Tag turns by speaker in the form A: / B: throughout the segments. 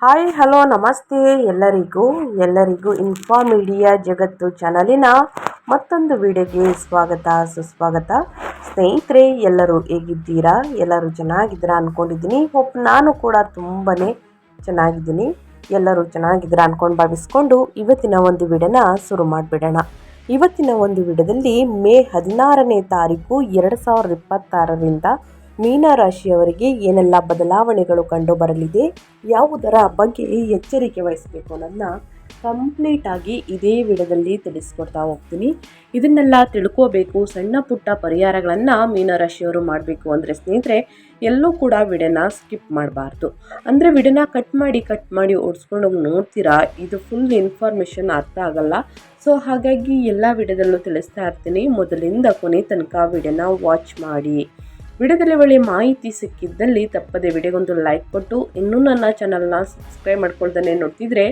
A: Hi hello ನಮಸ್ತೆ ಎಲ್ಲರಿಗೂ ಇನ್ಫಾಮೀಡಿಯಾ ಜಗತ್ತು ಚಾನಲಿನ ಮತ್ತೊಂದು ವಿಡಿಯೋಗೆ ಸ್ವಾಗತ ಸುಸ್ವಾಗತ. ಸ್ನೇಹಿತರೆ, ಎಲ್ಲರೂ ಹೇಗಿದ್ದೀರಾ? ಎಲ್ಲರೂ ಚೆನ್ನಾಗಿದ್ದೀರಾ ಅಂದ್ಕೊಂಡಿದ್ದೀನಿ. ನಾನು ಕೂಡ ತುಂಬಾ ಚೆನ್ನಾಗಿದ್ದೀನಿ. ಎಲ್ಲರೂ ಚೆನ್ನಾಗಿದ್ದೀರಾ ಅಂದ್ಕೊಂಡು ಭಾವಿಸ್ಕೊಂಡು ಇವತ್ತಿನ ಒಂದು ವಿಡಿಯೋನ ಶುರು ಮಾಡಿಬಿಡೋಣ. ಇವತ್ತಿನ ಒಂದು ವಿಡಿಯೋದಲ್ಲಿ ಮೇ 16ನೇ ತಾರೀಕು 2026ರಿಂದ ಮೀನರಾಶಿಯವರಿಗೆ ಏನೆಲ್ಲ ಬದಲಾವಣೆಗಳು ಕಂಡು ಬರಲಿದೆ, ಯಾವುದರ ಬಗ್ಗೆ ಎಚ್ಚರಿಕೆ ವಹಿಸಬೇಕು ಅನ್ನೋದನ್ನ ಕಂಪ್ಲೀಟ್ ಆಗಿ ಇದೇ ವಿಡಿಯೋದಲ್ಲಿ ತಿಳಿಸ್ಕೊಡ್ತಾ ಹೋಗ್ತೀನಿ. ಇದನ್ನೆಲ್ಲ ತಿಳ್ಕೋಬೇಕು, ಸಣ್ಣ ಪುಟ್ಟ ಪರಿಹಾರಗಳನ್ನು ಮೀನರಾಶಿಯವರು ಮಾಡಬೇಕು ಅಂದರೆ ಸ್ನೇಹಿತರೆ ಎಲ್ಲೂ ಕೂಡ ವಿಡಿಯೋನ ಸ್ಕಿಪ್ ಮಾಡಬಾರ್ದು. ಅಂದರೆ ವಿಡಿಯೋನ ಕಟ್ ಮಾಡಿ ಓಡಿಸ್ಕೊಂಡು ಹೋಗಿ ನೋಡ್ತೀರಾ, ಇದು ಫುಲ್ ಇನ್ಫಾರ್ಮೇಷನ್ ಅರ್ಥ ಆಗಲ್ಲ. ಸೊ ಹಾಗಾಗಿ ಎಲ್ಲ ವಿಡಿಯೋದಲ್ಲೂ ತಿಳಿಸ್ತಾ ಇರ್ತೀನಿ. ಮೊದಲಿಂದ ಕೊನೆ ತನಕ ವಿಡಿಯೋನ ವಾಚ್ ಮಾಡಿ. ವಿಡಿಯೋದಲ್ಲಿ ಒಳ್ಳೆಯ ಮಾಹಿತಿ ಸಿಕ್ಕಿದ್ದಲ್ಲಿ ತಪ್ಪದೆ ವಿಡಿಯೋಗೊಂದು ಲೈಕ್ ಕೊಟ್ಟು, ಇನ್ನೂ ನನ್ನ ಚಾನಲ್ನ ಸಬ್ಸ್ಕ್ರೈಬ್ ಮಾಡ್ಕೊಳ್ದೇ ನೋಡ್ತಿದ್ರೆ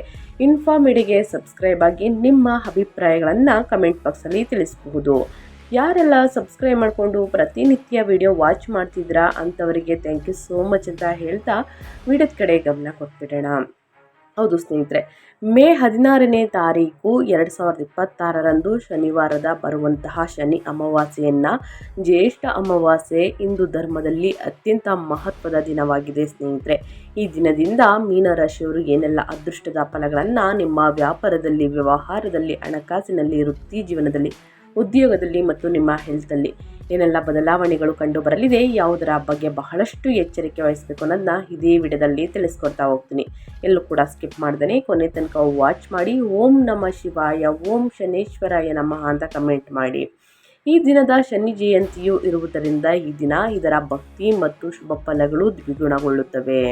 A: ಇನ್ಫಾಮೀಡಿಯಾಗೆ ಸಬ್ಸ್ಕ್ರೈಬ್ ಆಗಿ ನಿಮ್ಮ ಅಭಿಪ್ರಾಯಗಳನ್ನು ಕಮೆಂಟ್ ಬಾಕ್ಸಲ್ಲಿ ತಿಳಿಸಬಹುದು. ಯಾರೆಲ್ಲ ಸಬ್ಸ್ಕ್ರೈಬ್ ಮಾಡಿಕೊಂಡು ಪ್ರತಿನಿತ್ಯ ವಿಡಿಯೋ ವಾಚ್ ಮಾಡ್ತಿದ್ರಾ ಅಂಥವರಿಗೆ ಥ್ಯಾಂಕ್ ಯು ಸೋ ಮಚ್ ಅಂತ ಹೇಳ್ತಾ ವಿಡಿಯೋದ ಕಡೆ ಗಮನ ಕೊಟ್ಬಿಡೋಣ. ಹೌದು ಸ್ನೇಹಿತರೆ, ಮೇ 16ನೇ ತಾರೀಕು 2026ರಂದು ಶನಿವಾರದ ಬರುವಂತಹ ಶನಿ ಅಮಾವಾಸ್ಯೆಯನ್ನು, ಜ್ಯೇಷ್ಠ ಅಮಾವಾಸ್ಯೆ ಹಿಂದೂ ಧರ್ಮದಲ್ಲಿ ಅತ್ಯಂತ ಮಹತ್ವದ ದಿನವಾಗಿದೆ ಸ್ನೇಹಿತರೆ. ಈ ದಿನದಿಂದ ಮೀನರಾಶಿಯವರು ಏನೆಲ್ಲ ಅದೃಷ್ಟದ ಫಲಗಳನ್ನು ನಿಮ್ಮ ವ್ಯಾಪಾರದಲ್ಲಿ, ವ್ಯವಹಾರದಲ್ಲಿ, ಹಣಕಾಸಿನಲ್ಲಿ, ವೃತ್ತಿ ಜೀವನದಲ್ಲಿ, ಉದ್ಯೋಗದಲ್ಲಿ ಮತ್ತು ನಿಮ್ಮ ಹೆಲ್ತಲ್ಲಿ ಏನೆಲ್ಲ ಬದಲಾವಣೆಗಳು ಕಂಡು ಬರಲಿದೆ, ಯಾವುದರ ಬಗ್ಗೆ ಬಹಳಷ್ಟು ಎಚ್ಚರಿಕೆ ವಹಿಸಬೇಕು ಅನ್ನೋದನ್ನ ಇದೇ ವಿಡಿಯೋದಲ್ಲಿ ತಿಳಿಸ್ಕೊಡ್ತಾ ಹೋಗ್ತೀನಿ. ಎಲ್ಲೂ ಕೂಡ ಸ್ಕಿಪ್ ಮಾಡ್ದೇ ಕೊನೆ ತನಕ ವಾಚ್ ಮಾಡಿ. ಓಂ ನಮಃ ಶಿವಾಯ, ಓಂ ಶನೇಶ್ವರಾಯ ನಮಃ ಅಂತ ಕಮೆಂಟ್ ಮಾಡಿ. ಈ ದಿನದ ಶನಿ ಜಯಂತಿಯು ಇರುವುದರಿಂದ ಈ ದಿನ ಇದರ ಭಕ್ತಿ ಮತ್ತು ಶುಭ ಫಲಗಳು ದ್ವಿಗುಣಗೊಳ್ಳುತ್ತವೆ.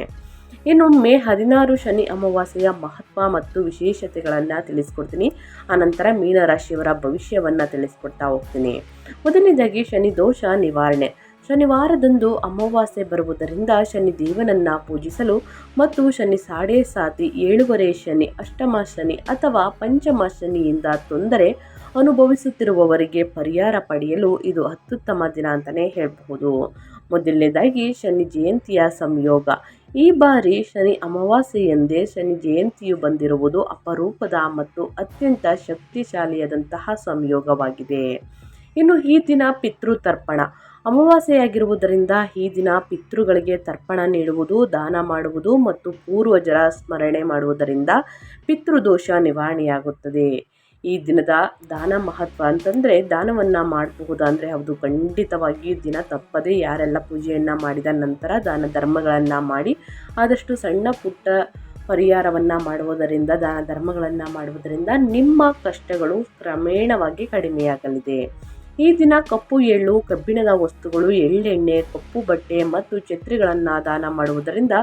A: ಇನ್ನು ಮೇ 16 ಶನಿ ಅಮಾವಾಸ್ಯೆಯ ಮಹತ್ವ ಮತ್ತು ವಿಶೇಷತೆಗಳನ್ನು ತಿಳಿಸ್ಕೊಡ್ತೀನಿ. ಆನಂತರ ಮೀನರಾಶಿಯವರ ಭವಿಷ್ಯವನ್ನು ತಿಳಿಸ್ಕೊಡ್ತಾ ಹೋಗ್ತೀನಿ. ಮೊದಲನೇದಾಗಿ ಶನಿ ದೋಷ ನಿವಾರಣೆ. ಶನಿವಾರದಂದು ಅಮಾವಾಸ್ಯೆ ಬರುವುದರಿಂದ ಶನಿ ದೇವನನ್ನು ಪೂಜಿಸಲು ಮತ್ತು ಶನಿ ಸಾಡೆ ಸಾತಿ, 7ನೇ ಶನಿ, ಅಷ್ಟಮ ಶನಿ ಅಥವಾ ಪಂಚಮ ಶನಿಯಿಂದ ತೊಂದರೆ ಅನುಭವಿಸುತ್ತಿರುವವರಿಗೆ ಪರಿಹಾರ ಪಡೆಯಲು ಇದು ಅತ್ಯುತ್ತಮ ದಿನ ಅಂತಲೇ ಹೇಳಬಹುದು. ಮೊದಲನೇದಾಗಿ ಶನಿ ಜಯಂತಿಯ ಸಂಯೋಗ. ಈ ಬಾರಿ ಶನಿ ಅಮಾವಾಸ್ಯೆಯಂದೇ ಶನಿ ಜಯಂತಿಯು ಬಂದಿರುವುದು ಅಪರೂಪದ ಮತ್ತು ಅತ್ಯಂತ ಶಕ್ತಿಶಾಲಿಯಾದಂತಹ ಸಂಯೋಗವಾಗಿದೆ. ಇನ್ನು ಈ ದಿನ ಪಿತೃ ತರ್ಪಣ. ಅಮಾವಾಸ್ಯೆಯಾಗಿರುವುದರಿಂದ ಈ ದಿನ ಪಿತೃಗಳಿಗೆ ತರ್ಪಣ ನೀಡುವುದು, ದಾನ ಮಾಡುವುದು ಮತ್ತು ಪೂರ್ವಜರ ಸ್ಮರಣೆ ಮಾಡುವುದರಿಂದ ಪಿತೃದೋಷ ನಿವಾರಣೆಯಾಗುತ್ತದೆ. ಈ ದಿನದ ದಾನ ಮಹತ್ವ ಅಂತಂದರೆ, ದಾನವನ್ನು ಮಾಡಬಹುದು ಅಂದರೆ ಹೌದು, ಖಂಡಿತವಾಗಿ ದಿನ ತಪ್ಪದೆ ಯಾರೆಲ್ಲ ಪೂಜೆಯನ್ನು ಮಾಡಿದ ನಂತರ ದಾನ ಧರ್ಮಗಳನ್ನು ಮಾಡಿ ಆದಷ್ಟು ಸಣ್ಣ ಪುಟ್ಟ ಪರಿಹಾರವನ್ನು ಮಾಡುವುದರಿಂದ, ದಾನ ಧರ್ಮಗಳನ್ನು ಮಾಡುವುದರಿಂದ ನಿಮ್ಮ ಕಷ್ಟಗಳು ಕ್ರಮೇಣವಾಗಿ ಕಡಿಮೆಯಾಗಲಿದೆ. ಈ ದಿನ ಕಪ್ಪು ಎಳ್ಳು, ಕಬ್ಬಿಣದ ವಸ್ತುಗಳು, ಎಳ್ಳೆಣ್ಣೆ, ಕಪ್ಪು ಬಟ್ಟೆ ಮತ್ತು ಛತ್ರಿಗಳನ್ನು ದಾನ ಮಾಡುವುದರಿಂದ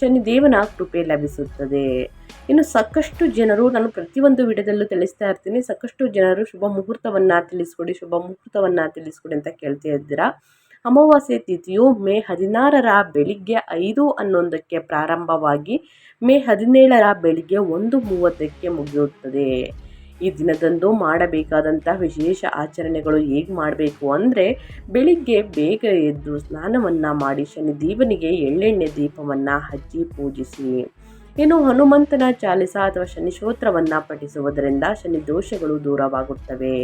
A: ಶನಿದೇವನ ಕೃಪೆ ಲಭಿಸುತ್ತದೆ. ಇನ್ನು ಸಾಕಷ್ಟು ಜನರು, ನಾನು ಪ್ರತಿಯೊಂದು ವಿಡಿಯೋದಲ್ಲೂ ತಿಳಿಸ್ತಾ ಇರ್ತೀನಿ, ಸಾಕಷ್ಟು ಜನರು ಶುಭ ಮುಹೂರ್ತವನ್ನು ತಿಳಿಸ್ಕೊಡಿ ಅಂತ ಕೇಳ್ತಾ ಇದ್ದೀರಾ. ಅಮಾವಾಸ್ಯೆ ತಿಥಿಯು ಮೇ 16ರ ಬೆಳಿಗ್ಗೆ 5:11ಕ್ಕೆ ಪ್ರಾರಂಭವಾಗಿ ಮೇ 17ರ ಬೆಳಿಗ್ಗೆ 1:30ಕ್ಕೆ ಮುಗಿಯುತ್ತದೆ. ಈ ದಿನದಂದು ಮಾಡಬೇಕಾದಂಥ ವಿಶೇಷ ಆಚರಣೆಗಳು ಹೇಗೆ ಮಾಡಬೇಕು ಅಂದರೆ, ಬೆಳಿಗ್ಗೆ ಬೇಗ ಎದ್ದು ಸ್ನಾನವನ್ನು ಮಾಡಿ ಶನಿ ದೇವನಿಗೆ ಎಳ್ಳೆಣ್ಣೆ ದೀಪವನ್ನು ಹಚ್ಚಿ ಪೂಜಿಸಿ. ಇನ್ನು ಹನುಮಂತನ ಚಾಲಿಸ ಅಥವಾ ಶನಿ ಸ್ತೋತ್ರವನ್ನು ಪಠಿಸುವುದರಿಂದ ಶನಿ ದೋಷಗಳು ದೂರವಾಗುತ್ತವೆ.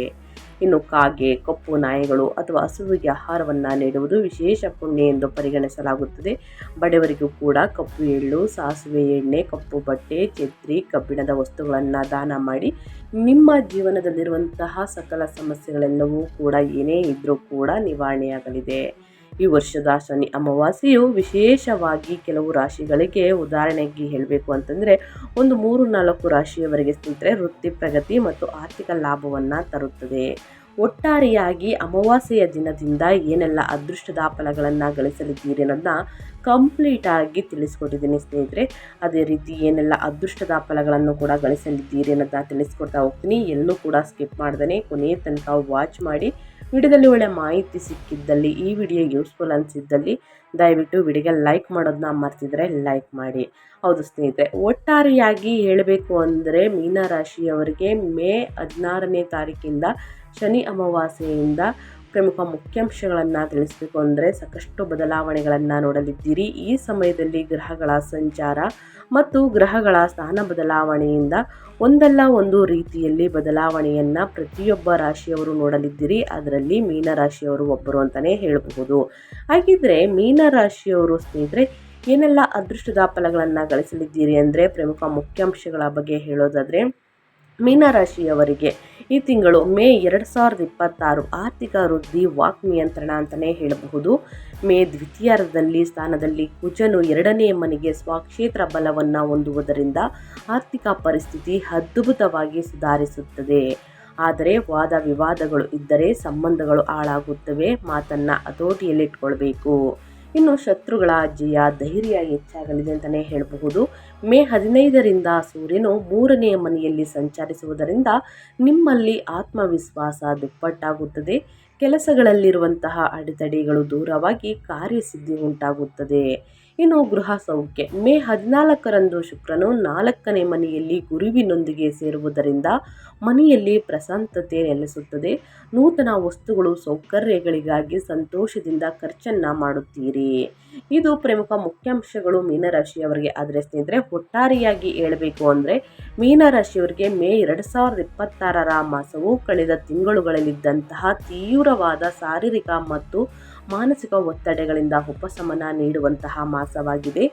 A: ಇನ್ನು ಕಾಗೆ, ಕಪ್ಪು ನಾಯಿಗಳು ಅಥವಾ ಹಸುವಿಗೆ ಆಹಾರವನ್ನು ನೀಡುವುದು ವಿಶೇಷ ಪುಣ್ಯ ಎಂದು ಪರಿಗಣಿಸಲಾಗುತ್ತದೆ. ಬಡವರಿಗೂ ಕೂಡ ಕಪ್ಪು ಎಳ್ಳು, ಸಾಸಿವೆ ಎಣ್ಣೆ, ಕಪ್ಪು ಬಟ್ಟೆ, ಛತ್ರಿ, ಕಬ್ಬಿಣದ ವಸ್ತುಗಳನ್ನು ದಾನ ಮಾಡಿ ನಿಮ್ಮ ಜೀವನದಲ್ಲಿರುವಂತಹ ಸಕಲ ಸಮಸ್ಯೆಗಳೆಲ್ಲವೂ ಕೂಡ ಏನೇ ಇದ್ದರೂ ಕೂಡ ನಿವಾರಣೆಯಾಗಲಿದೆ. ಈ ವರ್ಷದ ಶನಿ ಅಮಾವಾಸ್ಯೆಯು ವಿಶೇಷವಾಗಿ ಕೆಲವು ರಾಶಿಗಳಿಗೆ, ಉದಾಹರಣೆಗೆ ಹೇಳಬೇಕು ಅಂತಂದರೆ ಒಂದು 3-4 ರಾಶಿಯವರೆಗೆ ಸ್ನೇಹಿತರೆ ವೃತ್ತಿ ಪ್ರಗತಿ ಮತ್ತು ಆರ್ಥಿಕ ಲಾಭವನ್ನು ತರುತ್ತದೆ. ಒಟ್ಟಾರೆಯಾಗಿ ಅಮಾವಾಸ್ಯೆಯ ದಿನದಿಂದ ಏನೆಲ್ಲ ಅದೃಷ್ಟದ ಫಲಗಳನ್ನು ಗಳಿಸಲಿದ್ದೀರಿ ಅನ್ನೋದನ್ನ ಕಂಪ್ಲೀಟಾಗಿ ತಿಳಿಸ್ಕೊಟ್ಟಿದ್ದೀನಿ ಸ್ನೇಹಿತರೆ. ಅದೇ ರೀತಿ ಏನೆಲ್ಲ ಅದೃಷ್ಟದ ಫಲಗಳನ್ನು ಕೂಡ ಗಳಿಸಲಿದ್ದೀರಿ ಅನ್ನೋದನ್ನ ತಿಳಿಸ್ಕೊಡ್ತಾ ಹೋಗ್ತೀನಿ. ಎಲ್ಲೂ ಕೂಡ ಸ್ಕಿಪ್ ಮಾಡ್ದೇ ಕೊನೆಯ ತನಕ ವಾಚ್ ಮಾಡಿ. ವಿಡಿಯೋದಲ್ಲಿ ಒಳ್ಳೆ ಮಾಹಿತಿ ಸಿಕ್ಕಿದ್ದಲ್ಲಿ, ಈ ವಿಡಿಯೋ ಯೂಸ್ಫುಲ್ ಅನಿಸಿದ್ದಲ್ಲಿ ದಯವಿಟ್ಟು ವಿಡಿಯೋಗೆ ಲೈಕ್ ಮಾಡೋದನ್ನ ಮರ್ತಿದ್ರೆ ಲೈಕ್ ಮಾಡಿ. ಹೌದು ಸ್ನೇಹಿತರೆ, ಒಟ್ಟಾರೆಯಾಗಿ ಹೇಳಬೇಕು ಅಂದರೆ ಮೀನರಾಶಿಯವರಿಗೆ ಮೇ 16ನೇ ತಾರೀಕಿಂದ ಶನಿ ಅಮಾವಾಸ್ಯೆಯಿಂದ ಪ್ರಮುಖ ಮುಖ್ಯಾಂಶಗಳನ್ನು ತಿಳಿಸಬೇಕು ಅಂದರೆ ಸಾಕಷ್ಟು ಬದಲಾವಣೆಗಳನ್ನು ನೋಡಲಿದ್ದೀರಿ. ಈ ಸಮಯದಲ್ಲಿ ಗ್ರಹಗಳ ಸಂಚಾರ ಮತ್ತು ಗ್ರಹಗಳ ಸ್ಥಾನ ಬದಲಾವಣೆಯಿಂದ ಒಂದಲ್ಲ ಒಂದು ರೀತಿಯಲ್ಲಿ ಬದಲಾವಣೆಯನ್ನು ಪ್ರತಿಯೊಬ್ಬ ರಾಶಿಯವರು ನೋಡಲಿದ್ದೀರಿ. ಅದರಲ್ಲಿ ಮೀನರಾಶಿಯವರು ಒಬ್ಬರು ಅಂತಲೇ ಹೇಳಬಹುದು. ಹಾಗಿದ್ರೆ ಮೀನರಾಶಿಯವರು ಸ್ನೇಹಿತರೆ ಏನೆಲ್ಲ ಅದೃಷ್ಟದ ಫಲಗಳನ್ನು ಗಳಿಸಲಿದ್ದೀರಿ ಅಂದರೆ ಪ್ರಮುಖ ಮುಖ್ಯಾಂಶಗಳ ಬಗ್ಗೆ ಹೇಳೋದಾದರೆ, ಮೀನರಾಶಿಯವರಿಗೆ ಈ ತಿಂಗಳು ಮೇ 2026 ಆರ್ಥಿಕ ವೃದ್ಧಿ, ವಾಕ್ ನಿಯಂತ್ರಣ ಅಂತಲೇ ಹೇಳಬಹುದು. ಮೇ ದ್ವಿತೀಯಾರ್ಧದಲ್ಲಿ ಸ್ಥಾನದಲ್ಲಿ ಕುಜನು 2ನೇ ಮನೆಗೆ ಸ್ವಕ್ಷೇತ್ರ ಬಲವನ್ನು ಹೊಂದುವುದರಿಂದ ಆರ್ಥಿಕ ಪರಿಸ್ಥಿತಿ ಅದ್ಭುತವಾಗಿ ಸುಧಾರಿಸುತ್ತದೆ. ಆದರೆ ವಾದ ವಿವಾದಗಳು ಇದ್ದರೆ ಸಂಬಂಧಗಳು ಹಾಳಾಗುತ್ತವೆ. ಮಾತನ್ನು ಹತೋಟಿಯಲ್ಲಿಟ್ಕೊಳ್ಬೇಕು. ಇನ್ನು ಶತ್ರುಗಳ ಜಯ, ಧೈರ್ಯ ಹೆಚ್ಚಾಗಲಿದೆ ಅಂತಲೇ ಹೇಳಬಹುದು. ಮೇ 15ರಿಂದ ಸೂರ್ಯನು 3ನೇ ಮನೆಯಲ್ಲಿ ಸಂಚರಿಸುವುದರಿಂದ ನಿಮ್ಮಲ್ಲಿ ಆತ್ಮವಿಶ್ವಾಸ ದುಪ್ಪಟ್ಟಾಗುತ್ತದೆ. ಕೆಲಸಗಳಲ್ಲಿರುವಂತಹ ಅಡೆತಡೆಗಳು ದೂರವಾಗಿ ಕಾರ್ಯಸಿದ್ಧಿ ಉಂಟಾಗುತ್ತದೆ. ಇನ್ನು ಗೃಹ ಸೌಖ್ಯ, ಮೇ 14ರಂದು ಶುಕ್ರನು 4ನೇ ಮನೆಯಲ್ಲಿ ಗುರುವಿನೊಂದಿಗೆ ಸೇರುವುದರಿಂದ ಮನೆಯಲ್ಲಿ ಪ್ರಶಾಂತತೆ ನೆಲೆಸುತ್ತದೆ. ನೂತನ ವಸ್ತುಗಳು, ಸೌಕರ್ಯಗಳಿಗಾಗಿ ಸಂತೋಷದಿಂದ ಖರ್ಚನ್ನು ಮಾಡುತ್ತೀರಿ. ಇದು ಪ್ರಮುಖ ಮುಖ್ಯಾಂಶಗಳು ಮೀನರಾಶಿಯವರಿಗೆ. ಆದರೆ ಸ್ನೇಹಿತರೆ ಒಟ್ಟಾರೆಯಾಗಿ ಹೇಳಬೇಕು ಅಂದರೆ ಮೀನರಾಶಿಯವರಿಗೆ ಮೇ 2026ರ ಮಾಸವು ಕಳೆದ ತಿಂಗಳುಗಳಲ್ಲಿದ್ದಂತಹ ತೀವ್ರವಾದ ಶಾರೀರಿಕ ಮತ್ತು ಮಾನಸಿಕ ಒತ್ತಡಗಳಿಂದ ಉಪಶಮನ ನೀಡುವಂತಹ ಮಾಸವಾಗಿದೆ.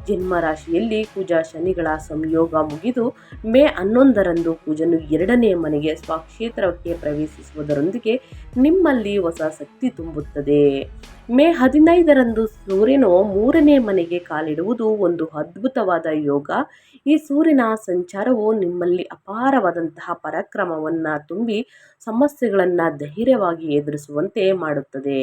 A: ಜನ್ಮರಾಶಿಯಲ್ಲಿ ಕುಜ ಶನಿಗಳ ಸಂಯೋಗ ಮುಗಿದು ಮೇ 11ರಂದು ಕುಜನು 2ನೇ ಮನೆಗೆ ಸ್ವಕ್ಷೇತ್ರಕ್ಕೆ ಪ್ರವೇಶಿಸುವುದರೊಂದಿಗೆ ನಿಮ್ಮಲ್ಲಿ ಹೊಸ ಶಕ್ತಿ ತುಂಬುತ್ತದೆ. ಮೇ 15ರಂದು ಸೂರ್ಯನು 3ನೇ ಮನೆಗೆ ಕಾಲಿಡುವುದು ಒಂದು ಅದ್ಭುತವಾದ ಯೋಗ. ಈ ಸೂರ್ಯನ ಸಂಚಾರವು ನಿಮ್ಮಲ್ಲಿ ಅಪಾರವಾದಂತಹ ಪರಾಕ್ರಮವನ್ನು ತುಂಬಿ ಸಮಸ್ಯೆಗಳನ್ನು ಧೈರ್ಯವಾಗಿ ಎದುರಿಸುವಂತೆ ಮಾಡುತ್ತದೆ.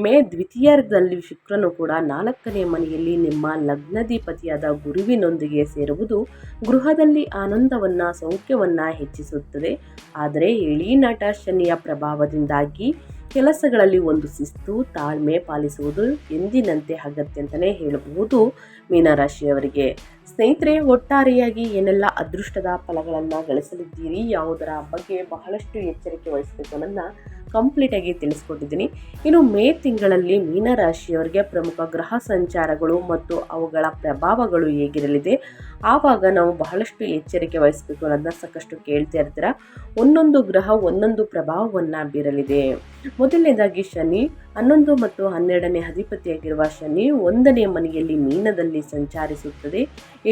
A: ಮೇ ದ್ವಿತೀಯಾರ್ಧದಲ್ಲಿ ಶುಕ್ರನು ಕೂಡ 4ನೇ ಮನೆಯಲ್ಲಿ ನಿಮ್ಮ ಲಗ್ನಾಧಿಪತಿಯಾದ ಗುರುವಿನೊಂದಿಗೆ ಸೇರುವುದು ಗೃಹದಲ್ಲಿ ಆನಂದವನ್ನು, ಸೌಖ್ಯವನ್ನು ಹೆಚ್ಚಿಸುತ್ತದೆ. ಆದರೆ ಎಳೀನಟ ಶನಿಯ ಪ್ರಭಾವದಿಂದಾಗಿ ಕೆಲಸಗಳಲ್ಲಿ ಒಂದು ಶಿಸ್ತು, ತಾಳ್ಮೆ ಪಾಲಿಸುವುದು ಎಂದಿನಂತೆ ಅಗತ್ಯ ಅಂತಲೇ ಹೇಳಬಹುದು ಮೀನರಾಶಿಯವರಿಗೆ. ಸ್ನೇಹಿತರೆ ಒಟ್ಟಾರೆಯಾಗಿ ಏನೆಲ್ಲ ಅದೃಷ್ಟದ ಫಲಗಳನ್ನು ಗಳಿಸಲಿದ್ದೀರಿ, ಯಾವುದರ ಬಗ್ಗೆ ಬಹಳಷ್ಟು ಎಚ್ಚರಿಕೆ ವಹಿಸಬೇಕು ಅನ್ನೋದನ್ನ ಕಂಪ್ಲೀಟಾಗಿ ತಿಳಿಸ್ಕೊಟ್ಟಿದ್ದೀನಿ. ಇನ್ನು ಮೇ ತಿಂಗಳಲ್ಲಿ ಮೀನರಾಶಿಯವರಿಗೆ ಪ್ರಮುಖ ಗ್ರಹ ಸಂಚಾರಗಳು ಮತ್ತು ಅವುಗಳ ಪ್ರಭಾವಗಳು ಹೇಗಿರಲಿದೆ, ಆವಾಗ ನಾವು ಬಹಳಷ್ಟು ಎಚ್ಚರಿಕೆ ವಹಿಸಬೇಕು ಅನ್ನೋದನ್ನ ಸಾಕಷ್ಟು ಕೇಳ್ತಾ ಇರ್ತೀರ. ಒಂದೊಂದು ಗ್ರಹ ಒಂದೊಂದು ಪ್ರಭಾವವನ್ನು ಬೀರಲಿದೆ. ಮೊದಲನೇದಾಗಿ ಶನಿ 11 ಮತ್ತು 12ನೇ ಅಧಿಪತಿಯಾಗಿರುವ ಶನಿ 1ನೇ ಮನೆಯಲ್ಲಿ ಮೀನದಲ್ಲಿ ಸಂಚರಿಸುತ್ತದೆ.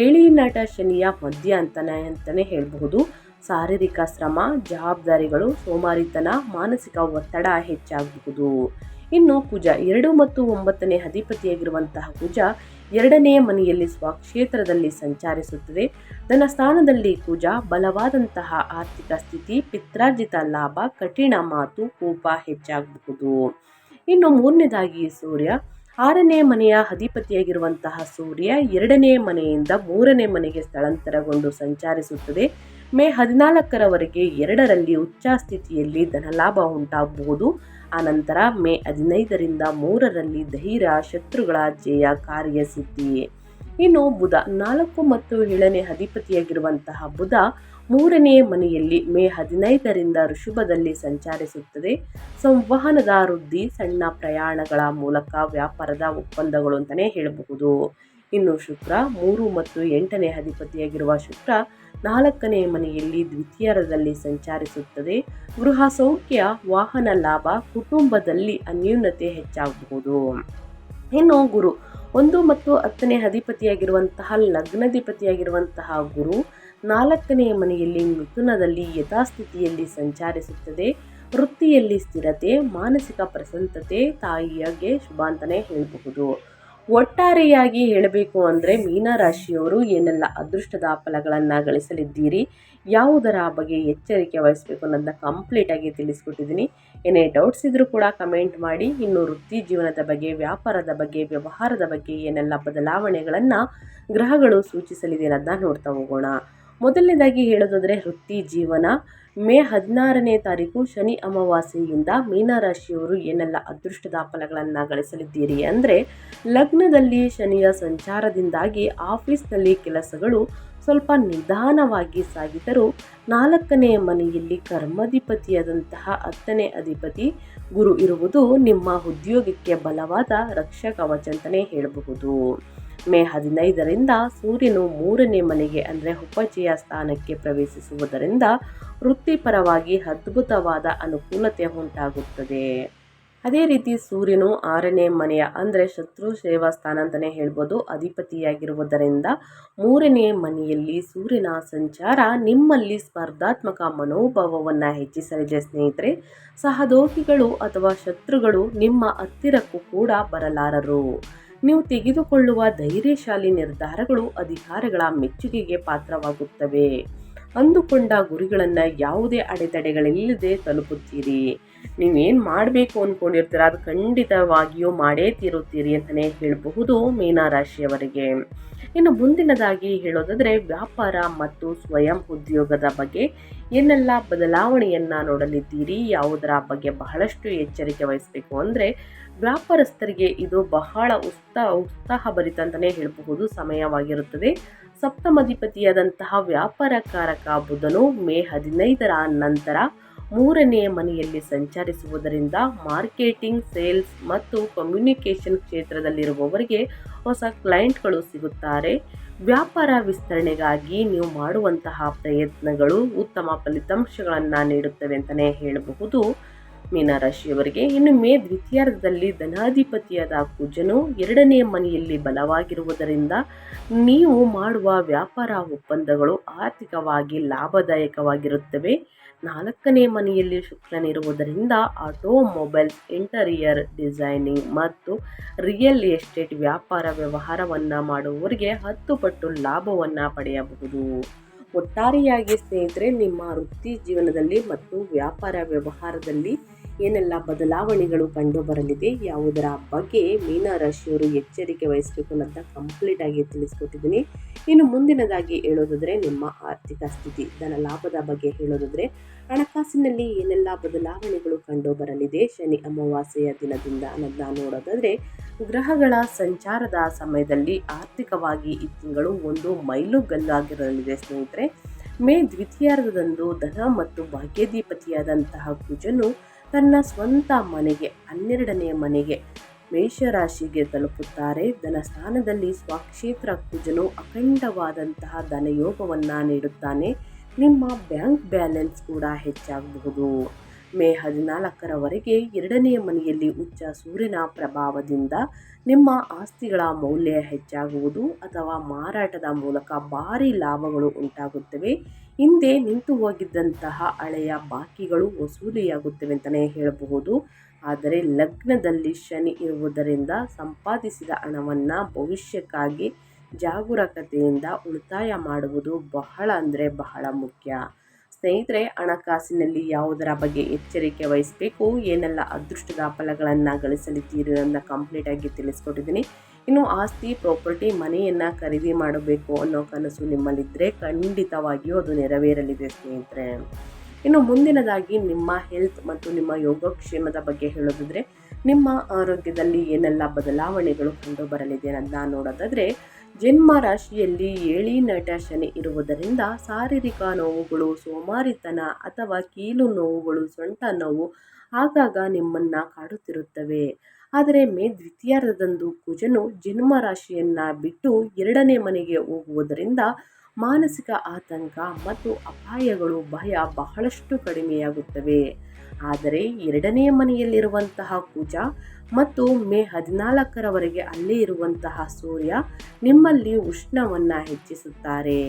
A: ಏಳೀನಾಟ ಶನಿಯ ಮಧ್ಯ ಅಂತಲೇ ಹೇಳಬಹುದು. ಶಾರೀರಿಕ ಶ್ರಮ, ಜವಾಬ್ದಾರಿಗಳು, ಸೋಮಾರಿತನ, ಮಾನಸಿಕ ಒತ್ತಡ ಹೆಚ್ಚಾಗಬಹುದು. ಇನ್ನು ಕುಜ 2 ಮತ್ತು 9ನೇ ಅಧಿಪತಿಯಾಗಿರುವಂತಹ ಕುಜ 2ನೇ ಮನೆಯಲ್ಲಿ ಸ್ವಕ್ಷೇತ್ರದಲ್ಲಿ ಸಂಚರಿಸುತ್ತದೆ. ತನ್ನ ಸ್ಥಾನದಲ್ಲಿ ಕುಜ ಬಲವಾದಂತಹ ಆರ್ಥಿಕ ಸ್ಥಿತಿ, ಪಿತ್ರಾರ್ಜಿತ ಲಾಭ, ಕಠಿಣ ಮಾತು, ಕೋಪ ಹೆಚ್ಚಾಗಬಹುದು. ಇನ್ನು ಮೂರನೇದಾಗಿ ಸೂರ್ಯ 6ನೇ ಮನೆಯ ಅಧಿಪತಿಯಾಗಿರುವಂತಹ ಸೂರ್ಯ 2ನೇ ಮನೆಯಿಂದ 3ನೇ ಮನೆಗೆ ಸ್ಥಳಾಂತರಗೊಂಡು ಸಂಚರಿಸುತ್ತದೆ. ಮೇ 14ರವರೆಗೆ 2ರಲ್ಲಿ ಉಚ್ಚ ಸ್ಥಿತಿಯಲ್ಲಿ ಧನಲಾಭ ಉಂಟಾಗಬಹುದು. ಆನಂತರ ಮೇ 15ರಿಂದ 3ರಲ್ಲಿ ಧೈರ್ಯ, ಶತ್ರುಗಳ ಜಯ, ಕಾರ್ಯಸಿದ್ಧಿ. ಇನ್ನು ಬುಧ 4 ಮತ್ತು 7ನೇ ಅಧಿಪತಿಯಾಗಿರುವಂತಹ ಬುಧ 3ನೇ ಮನೆಯಲ್ಲಿ ಮೇ 15ರಿಂದ ಋಷಭದಲ್ಲಿ ಸಂಚರಿಸುತ್ತದೆ. ಸಂವಹನದ ವೃದ್ಧಿ, ಸಣ್ಣ ಪ್ರಯಾಣಗಳ ಮೂಲಕ ವ್ಯಾಪಾರದ ಒಪ್ಪಂದಗಳು ಅಂತಲೇ ಹೇಳಬಹುದು. ಇನ್ನು ಶುಕ್ರ 3 ಮತ್ತು 8ನೇ ಅಧಿಪತಿಯಾಗಿರುವ ಶುಕ್ರ 4ನೇ ಮನೆಯಲ್ಲಿ ದ್ವಿತೀಯಾರ್ಧದಲ್ಲಿ ಸಂಚರಿಸುತ್ತದೆ. ಗೃಹ ಸೌಖ್ಯ, ವಾಹನ ಲಾಭ, ಕುಟುಂಬದಲ್ಲಿ ಅನ್ಯೂನ್ಯತೆ ಹೆಚ್ಚಾಗಬಹುದು. ಇನ್ನು ಗುರು 1 ಮತ್ತು 10ನೇ ಅಧಿಪತಿಯಾಗಿರುವಂತಹ ಲಗ್ನಾಧಿಪತಿಯಾಗಿರುವಂತಹ ಗುರು 4ನೇ ಮನೆಯಲ್ಲಿ ಮಿಥುನದಲ್ಲಿ ಯಥಾಸ್ಥಿತಿಯಲ್ಲಿ ಸಂಚರಿಸುತ್ತದೆ. ವೃತ್ತಿಯಲ್ಲಿ ಸ್ಥಿರತೆ, ಮಾನಸಿಕ ಪ್ರಸನ್ನತೆ, ತಾಯಿಗೆ ಶುಭ ಅಂತಲೇ ಹೇಳಬಹುದು. ಒಟ್ಟಾರೆಯಾಗಿ ಹೇಳಬೇಕು ಅಂದರೆ ಮೀನರಾಶಿಯವರು ಏನೆಲ್ಲ ಅದೃಷ್ಟದ ಫಲಗಳನ್ನು ಗಳಿಸಲಿದ್ದೀರಿ, ಯಾವುದರ ಬಗ್ಗೆ ಎಚ್ಚರಿಕೆ ವಹಿಸಬೇಕು ಅನ್ನೋದನ್ನ ಕಂಪ್ಲೀಟಾಗಿ ತಿಳಿಸ್ಕೊಟ್ಟಿದ್ದೀನಿ. ಏನೇ ಡೌಟ್ಸ್ ಇದ್ದರೂ ಕೂಡ ಕಮೆಂಟ್ ಮಾಡಿ. ಇನ್ನು ವೃತ್ತಿ ಜೀವನದ ಬಗ್ಗೆ, ವ್ಯಾಪಾರದ ಬಗ್ಗೆ, ವ್ಯವಹಾರದ ಬಗ್ಗೆ ಏನೆಲ್ಲ ಬದಲಾವಣೆಗಳನ್ನು ಗ್ರಹಗಳು ಸೂಚಿಸಲಿದೆ ಅನ್ನೋದನ್ನ ನೋಡ್ತಾ ಹೋಗೋಣ. ಮೊದಲನೇದಾಗಿ ಹೇಳೋದಾದರೆ ವೃತ್ತಿ ಜೀವನ. ಮೇ 16ನೇ ತಾರೀಕು ಶನಿ ಅಮಾವಾಸ್ಯೆಯಿಂದ ಮೀನರಾಶಿಯವರು ಏನೆಲ್ಲ ಅದೃಷ್ಟದ ಫಲಗಳನ್ನು ಗಳಿಸಲಿದ್ದೀರಿ ಅಂದರೆ, ಲಗ್ನದಲ್ಲಿ ಶನಿಯ ಸಂಚಾರದಿಂದಾಗಿ ಆಫೀಸ್ನಲ್ಲಿ ಕೆಲಸಗಳು ಸ್ವಲ್ಪ ನಿಧಾನವಾಗಿ ಸಾಗಿದರೂ 4ನೇ ಮನೆಯಲ್ಲಿ ಕರ್ಮಾಧಿಪತಿಯಾದಂತಹ 10ನೇ ಅಧಿಪತಿ ಗುರು ಇರುವುದು ನಿಮ್ಮ ಉದ್ಯೋಗಕ್ಕೆ ಬಲವಾದ ರಕ್ಷಾ ಕವಚ ಅಂತಲೇ ಹೇಳಬಹುದು. ಮೇ 15ರಿಂದ ಸೂರ್ಯನು 3ನೇ ಮನೆಗೆ ಅಂದರೆ ಉಪಚಯ ಸ್ಥಾನಕ್ಕೆ ಪ್ರವೇಶಿಸುವುದರಿಂದ ವೃತ್ತಿಪರವಾಗಿ ಅದ್ಭುತವಾದ ಅನುಕೂಲತೆ ಉಂಟಾಗುತ್ತದೆ. ಅದೇ ರೀತಿ ಸೂರ್ಯನು 6ನೇ ಮನೆಯ ಅಂದರೆ ಶತ್ರು ಸೇವಾ ಸ್ಥಾನ ಅಂತಲೇ ಹೇಳ್ಬೋದು ಅಧಿಪತಿಯಾಗಿರುವುದರಿಂದ 3ನೇ ಮನೆಯಲ್ಲಿ ಸೂರ್ಯನ ಸಂಚಾರ ನಿಮ್ಮಲ್ಲಿ ಸ್ಪರ್ಧಾತ್ಮಕ ಮನೋಭಾವವನ್ನು ಹೆಚ್ಚಿಸಲಿದೆ ಸ್ನೇಹಿತರೆ. ಸಹೋದ್ಯೋಗಿಗಳು ಅಥವಾ ಶತ್ರುಗಳು ನಿಮ್ಮ ಹತ್ತಿರಕ್ಕೂ ಕೂಡ ಬರಲಾರರು. ನೀವು ತೆಗೆದುಕೊಳ್ಳುವ ಧೈರ್ಯಶಾಲಿ ನಿರ್ಧಾರಗಳು ಅಧಿಕಾರಿಗಳ ಮೆಚ್ಚುಗೆಗೆ ಪಾತ್ರವಾಗುತ್ತವೆ. ಅಂದುಕೊಂಡ ಗುರಿಗಳನ್ನು ಯಾವುದೇ ಅಡೆತಡೆಗಳಿಲ್ಲದೆ ತಲುಪುತ್ತೀರಿ. ನೀವೇನು ಮಾಡಬೇಕು ಅಂದ್ಕೊಂಡಿರ್ತೀರ ಅದು ಖಂಡಿತವಾಗಿಯೂ ಮಾಡೇ ತೀರುತ್ತೀರಿ ಅಂತಲೇ ಹೇಳಬಹುದು ಮೀನರಾಶಿಯವರಿಗೆ. ಇನ್ನು ಮುಂದಿನದಾಗಿ ಹೇಳೋದಾದರೆ ವ್ಯಾಪಾರ ಮತ್ತು ಸ್ವಯಂ ಉದ್ಯೋಗದ ಬಗ್ಗೆ ಏನೆಲ್ಲ ಬದಲಾವಣೆಯನ್ನು ನೋಡಲಿದ್ದೀರಿ, ಯಾವುದರ ಬಗ್ಗೆ ಬಹಳಷ್ಟು ಎಚ್ಚರಿಕೆ ವಹಿಸಬೇಕು ಅಂದರೆ, ವ್ಯಾಪಾರಸ್ಥರಿಗೆ ಇದು ಬಹಳ ಉತ್ಸಾಹಭರಿತ ಅಂತಲೇ ಹೇಳಬಹುದು ಸಮಯವಾಗಿರುತ್ತದೆ. ಸಪ್ತಮಾಧಿಪತಿಯಾದಂತಹ ವ್ಯಾಪಾರಕಾರಕ ಬುಧನು ಮೇ 15ರ ನಂತರ 3ನೇ ಮನೆಯಲ್ಲಿ ಸಂಚರಿಸುವುದರಿಂದ ಮಾರ್ಕೆಟಿಂಗ್, ಸೇಲ್ಸ್ ಮತ್ತು ಕಮ್ಯುನಿಕೇಷನ್ ಕ್ಷೇತ್ರದಲ್ಲಿರುವವರಿಗೆ ಹೊಸ ಕ್ಲೈಂಟ್ಗಳು ಸಿಗುತ್ತಾರೆ. ವ್ಯಾಪಾರ ವಿಸ್ತರಣೆಗಾಗಿ ನೀವು ಮಾಡುವಂತಹ ಪ್ರಯತ್ನಗಳು ಉತ್ತಮ ಫಲಿತಾಂಶಗಳನ್ನು ನೀಡುತ್ತವೆ ಅಂತಲೇ ಹೇಳಬಹುದು ಮೀನರಾಶಿಯವರಿಗೆ. ಇನ್ನು ಮೇ ದ್ವಿತೀಯಾರ್ಧದಲ್ಲಿ ಧನಾಧಿಪತಿಯಾದ ಕುಜನು 2ನೇ ಮನೆಯಲ್ಲಿ ಬಲವಾಗಿರುವುದರಿಂದ ನೀವು ಮಾಡುವ ವ್ಯಾಪಾರ ಒಪ್ಪಂದಗಳು ಆರ್ಥಿಕವಾಗಿ ಲಾಭದಾಯಕವಾಗಿರುತ್ತವೆ. 4ನೇ ಮನೆಯಲ್ಲಿ ಶುಕ್ರನಿರುವುದರಿಂದ ಆಟೋಮೊಬೈಲ್ಸ್, ಇಂಟೀರಿಯರ್ ಡಿಸೈನಿಂಗ್ ಮತ್ತು ರಿಯಲ್ ಎಸ್ಟೇಟ್ ವ್ಯಾಪಾರ ವ್ಯವಹಾರವನ್ನು ಮಾಡುವವರಿಗೆ 10 ಪಟ್ಟು ಲಾಭವನ್ನು ಪಡೆಯಬಹುದು. ಒಟ್ಟಾರೆಯಾಗಿ ಸ್ನೇಹಿತರೆ, ನಿಮ್ಮ ವೃತ್ತಿ ಜೀವನದಲ್ಲಿ ಮತ್ತು ವ್ಯಾಪಾರ ವ್ಯವಹಾರದಲ್ಲಿ ಏನೆಲ್ಲ ಬದಲಾವಣೆಗಳು ಕಂಡು ಬರಲಿದೆ, ಯಾವುದರ ಬಗ್ಗೆ ಮೀನರಾಶಿಯವರು ಎಚ್ಚರಿಕೆ ವಹಿಸಬೇಕು ಅನ್ನೋದನ್ನ ಕಂಪ್ಲೀಟ್ ಆಗಿ ತಿಳಿಸ್ಕೊಟ್ಟಿದ್ದೀನಿ. ಇನ್ನು ಮುಂದಿನದಾಗಿ ಹೇಳೋದಾದರೆ ನಿಮ್ಮ ಆರ್ಥಿಕ ಸ್ಥಿತಿ, ಧನ ಲಾಭದ ಬಗ್ಗೆ ಹೇಳೋದಾದರೆ ಹಣಕಾಸಿನಲ್ಲಿ ಏನೆಲ್ಲ ಬದಲಾವಣೆಗಳು ಕಂಡು ಬರಲಿದೆ ಶನಿ ಅಮಾವಾಸ್ಯೆಯ ದಿನದಿಂದ ಅನ್ನೋದನ್ನ ನೋಡೋದಾದರೆ, ಗ್ರಹಗಳ ಸಂಚಾರದ ಸಮಯದಲ್ಲಿ ಆರ್ಥಿಕವಾಗಿ ಈ ತಿಂಗಳು ಒಂದು ಮೈಲುಗಲ್ಲಾಗಿರಲಿದೆ ಸ್ನೇಹಿತರೆ. ಮೇ ದ್ವಿತೀಯಾರ್ಧದಂದು ಧನ ಮತ್ತು ಭಾಗ್ಯಾಧಿಪತಿಯಾದಂತಹ ಕುಜನು ತನ್ನ ಸ್ವಂತ ಮನೆಗೆ 12ನೇ ಮನೆಗೆ ಮೇಷರಾಶಿಗೆ ತಲುಪುತ್ತಾರೆ. ಧನ ಸ್ಥಾನದಲ್ಲಿ ಸ್ವಕ್ಷೇತ್ರ ಕುಜನು ಅಖಂಡವಾದಂತಹ ಧನಯೋಗವನ್ನು ನೀಡುತ್ತಾನೆ. ನಿಮ್ಮ ಬ್ಯಾಂಕ್ ಬ್ಯಾಲೆನ್ಸ್ ಕೂಡ ಹೆಚ್ಚಾಗಬಹುದು. ಮೇ 14ರವರೆಗೆ 2ನೇ ಮನೆಯಲ್ಲಿ ಉಚ್ಚ ಸೂರ್ಯನ ಪ್ರಭಾವದಿಂದ ನಿಮ್ಮ ಆಸ್ತಿಗಳ ಮೌಲ್ಯ ಹೆಚ್ಚಾಗುವುದು ಅಥವಾ ಮಾರಾಟದ ಮೂಲಕ ಭಾರಿ ಲಾಭಗಳು ಉಂಟಾಗುತ್ತವೆ. ಹಿಂದೆ ನಿಂತು ಹೋಗಿದ್ದಂತಹ ಹಳೆಯ ಬಾಕಿಗಳು ವಸೂಲಿಯಾಗುತ್ತವೆ ಅಂತಲೇ ಹೇಳಬಹುದು. ಆದರೆ ಲಗ್ನದಲ್ಲಿ ಶನಿ ಇರುವುದರಿಂದ ಸಂಪಾದಿಸಿದ ಹಣವನ್ನು ಭವಿಷ್ಯಕ್ಕಾಗಿ ಜಾಗರೂಕತೆಯಿಂದ ಉಳಿತಾಯ ಮಾಡುವುದು ಬಹಳ ಅಂದರೆ ಬಹಳ ಮುಖ್ಯ. ಸ್ನೇಹಿತರೆ, ಹಣಕಾಸಿನಲ್ಲಿ ಯಾವುದರ ಬಗ್ಗೆ ಎಚ್ಚರಿಕೆ ವಹಿಸಬೇಕು, ಏನೆಲ್ಲ ಅದೃಷ್ಟದ ಫಲಗಳನ್ನು ಗಳಿಸಲಿದ್ದೀರಿ ಅನ್ನೋದನ್ನ ಕಂಪ್ಲೀಟಾಗಿ ತಿಳಿಸ್ಕೊಟ್ಟಿದ್ದೀನಿ. ಇನ್ನು ಆಸ್ತಿ, ಪ್ರಾಪರ್ಟಿ, ಮನೆಯನ್ನು ಖರೀದಿ ಮಾಡಬೇಕು ಅನ್ನೋ ಕನಸು ನಿಮ್ಮಲ್ಲಿದ್ದರೆ ಖಂಡಿತವಾಗಿಯೂ ಅದು ನೆರವೇರಲಿದೆ ಸ್ನೇಹಿತರೆ. ಇನ್ನು ಮುಂದಿನದಾಗಿ ನಿಮ್ಮ ಹೆಲ್ತ್ ಮತ್ತು ನಿಮ್ಮ ಯೋಗಕ್ಷೇಮದ ಬಗ್ಗೆ ಹೇಳೋದಾದರೆ, ನಿಮ್ಮ ಆರೋಗ್ಯದಲ್ಲಿ ಏನೆಲ್ಲ ಬದಲಾವಣೆಗಳು ಕಂಡು ಬರಲಿದೆ ಅನ್ನೋದನ್ನ ನೋಡೋದಾದರೆ, ಜನ್ಮ ರಾಶಿಯಲ್ಲಿ 7ನೇ ಶನಿ ಇರುವುದರಿಂದ ಶಾರೀರಿಕ ನೋವುಗಳು, ಸೋಮಾರಿತನ ಅಥವಾ ಕೀಲು ನೋವುಗಳು, ಸೊಂಟ ನೋವು ಆಗಾಗ ನಿಮ್ಮನ್ನು ಕಾಡುತ್ತಿರುತ್ತವೆ. ಆದರೆ ಮೇ ದ್ವಿತೀಯಾರ್ಧದಂದು ಕುಜನು ಜನ್ಮ ರಾಶಿಯನ್ನು ಬಿಟ್ಟು 2ನೇ ಮನೆಗೆ ಹೋಗುವುದರಿಂದ ಮಾನಸಿಕ ಆತಂಕ ಮತ್ತು ಅಪಾಯಗಳು, ಭಯ ಬಹಳಷ್ಟು ಕಡಿಮೆಯಾಗುತ್ತವೆ. ಆದರೆ 2ನೇ ಮನೆಯಲ್ಲಿರುವಂತಹ ಕುಜ ಮತ್ತು ಮೇ 14ರವರೆಗೆ ಅಲ್ಲೇ ಇರುವಂತಹ ಸೂರ್ಯ ನಿಮ್ಮಲ್ಲಿ ಉಷ್ಣವನ್ನು ಹೆಚ್ಚಿಸುತ್ತಾರೆ.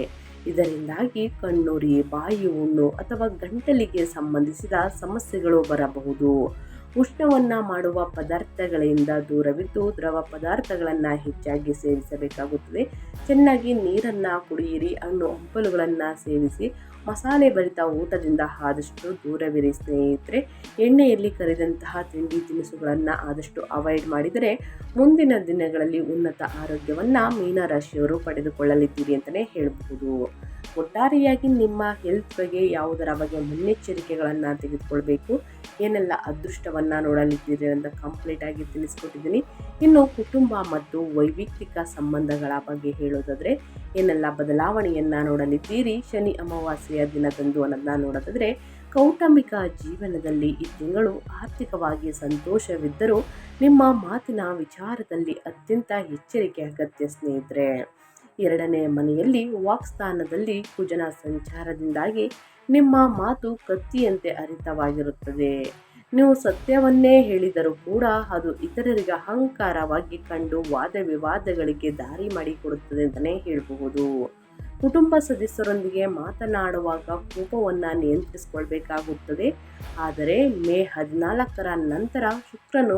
A: ಇದರಿಂದಾಗಿ ಕಣ್ಣುರಿ, ಬಾಯಿ ಹುಣ್ಣು ಅಥವಾ ಗಂಟಲಿಗೆ ಸಂಬಂಧಿಸಿದ ಸಮಸ್ಯೆಗಳು ಬರಬಹುದು. ಉಷ್ಣವನ್ನು ಮಾಡುವ ಪದಾರ್ಥಗಳಿಂದ ದೂರವಿದ್ದು ದ್ರವ ಪದಾರ್ಥಗಳನ್ನು ಹೆಚ್ಚಾಗಿ ಸೇವಿಸಬೇಕಾಗುತ್ತದೆ. ಚೆನ್ನಾಗಿ ನೀರನ್ನು ಕುಡಿಯಿರಿ. ಹಣ್ಣು ಹಂಪಲುಗಳನ್ನು ಸೇವಿಸಿ. ಮಸಾಲೆ ಭರಿತ ಊಟದಿಂದ ಆದಷ್ಟು ದೂರವಿರಿ ಸ್ನೇಹಿತರೆ. ಎಣ್ಣೆಯಲ್ಲಿ ಕರಿದಂತಹ ತಿಂಡಿ ತಿನಿಸುಗಳನ್ನು ಆದಷ್ಟು ಅವಾಯ್ಡ್ ಮಾಡಿದರೆ ಮುಂದಿನ ದಿನಗಳಲ್ಲಿ ಉನ್ನತ ಆರೋಗ್ಯವನ್ನು ಮೀನರಾಶಿಯವರು ಪಡೆದುಕೊಳ್ಳಲಿದ್ದೀರಿ ಅಂತಲೇ ಹೇಳಬಹುದು. ಒಟ್ಟಾರೆಯಾಗಿ ನಿಮ್ಮ ಹೆಲ್ತ್ ಬಗ್ಗೆ ಯಾವುದರ ಬಗ್ಗೆ ಮುನ್ನೆಚ್ಚರಿಕೆಗಳನ್ನು ತೆಗೆದುಕೊಳ್ಬೇಕು, ಏನೆಲ್ಲ ಅದೃಷ್ಟವನ್ನು ನೋಡಲಿದ್ದೀರಿ ಅಂತ ಕಂಪ್ಲೀಟ್ ಆಗಿ ತಿಳಿಸ್ಕೊಟ್ಟಿದ್ದೀನಿ. ಇನ್ನು ಕುಟುಂಬ ಮತ್ತು ವೈಯಕ್ತಿಕ ಸಂಬಂಧಗಳ ಬಗ್ಗೆ ಹೇಳೋದಾದರೆ ಏನೆಲ್ಲ ಬದಲಾವಣೆಯನ್ನು ನೋಡಲಿದ್ದೀರಿ ಶನಿ ಅಮಾವಾಸ್ಯೆಯ ದಿನದಂದು ಅನ್ನೋದನ್ನ ನೋಡೋದಾದರೆ, ಕೌಟುಂಬಿಕ ಜೀವನದಲ್ಲಿ ಈ ತಿಂಗಳು ಆರ್ಥಿಕವಾಗಿ ಸಂತೋಷವಿದ್ದರೂ ನಿಮ್ಮ ಮಾತಿನ ವಿಚಾರದಲ್ಲಿ ಅತ್ಯಂತ ಎಚ್ಚರಿಕೆ ಅಗತ್ಯ ಸ್ನೇಹಿತರೆ. ಎರಡನೇ ಮನೆಯಲ್ಲಿ ವಾಕ್ಸ್ಥಾನದಲ್ಲಿ ಕುಜನ ಸಂಚಾರದಿಂದಾಗಿ ನಿಮ್ಮ ಮಾತು ಕತ್ತಿಯಂತೆ ಹರಿತವಾಗಿರುತ್ತದೆ. ನೀವು ಸತ್ಯವನ್ನೇ ಹೇಳಿದರೂ ಕೂಡ ಅದು ಇತರರಿಗೆ ಅಹಂಕಾರವಾಗಿ ಕಂಡು ವಾದ ವಿವಾದಗಳಿಗೆ ದಾರಿ ಮಾಡಿಕೊಡುತ್ತದೆ ಅಂತಲೇ ಹೇಳಬಹುದು. ಕುಟುಂಬ ಸದಸ್ಯರೊಂದಿಗೆ ಮಾತನಾಡುವಾಗ ಕೋಪವನ್ನು ನಿಯಂತ್ರಿಸಿಕೊಳ್ಬೇಕಾಗುತ್ತದೆ. ಆದರೆ ಮೇ 14ರ ನಂತರ ಶುಕ್ರನು